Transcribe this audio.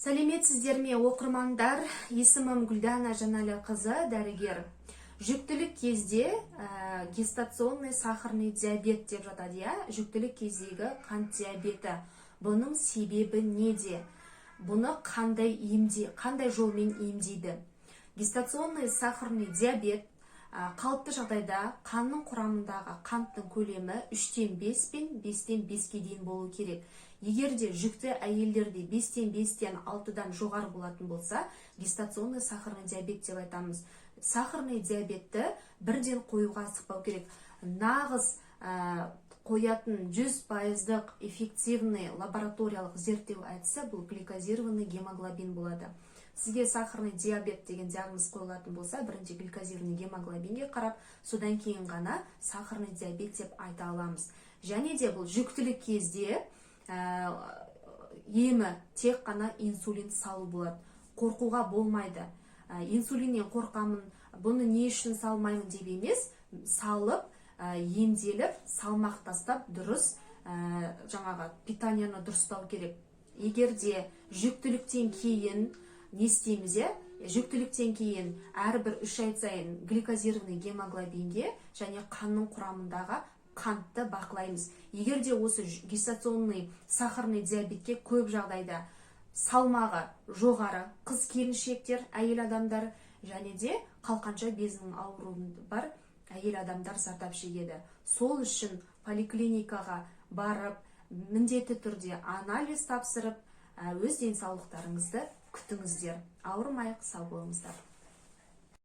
Сәлеметсіздер ме, оқырмандар? Есімім Гүлдана Жанәліқызы, дәрігер. Жүктілік кезде гестационный сахарный диабет деп жатады, я? Жүктілік кездегі қант диабеті. Бұның себебі неде? Бұны қандай жолмен емдейді? Гестационный сахарный диабет қалыпты жағдайда қанның құрамындағы қанттың көлемі 3-тен 5 пен 5-тен 5-ке дейін болу керек. Егерде жүкті әйелдерде 5-тен 5-тен 6-дан жоғары болатын болса, гестационный сахарный диабет деп айтамыз. Сахарный диабетті бірден қоюға асықпау керек. Нағыз қоятын 100%-дық эффективный лабораториялық зерттеу әдісі бұл гликозированный гемоглобин болады. Сізге сахарный диабет деген диагноз қойылатын болса, бірінші гликозированный гемоглобинге қарап, содан кейін ғана сахарный диабет деп айта аламыз. Және де бұл жүктілік кезде емі тек қана инсулин салу болады. Қорқуға болмайды. Инсулиннен қорқамын, бұны не үшін салмаймын деп емес, салып, емделіп, салмақ тастап, дұрыс питанияны дұрыстау керек. Егерде жүктіліктен кейін не істейміз? Жүктіліктен кейін әрбір 3 ай сайын гликозированный гемоглобинге және қанның құрамындағы қантты бақылаймыз. Егерде осы гестационный сахарный диабетке көп жағдайда салмағы жоғары қыз келіншектер, әйел адамдар және де қалқанша безінің ауруы бар әйел адамдар зардап шегеді. Сол үшін поликлиникаға барып, міндетті түрде анализ тапсырып, өз денсаулықтарыңызды күтіңіздер. Ауырмайық, сау болыңыздар.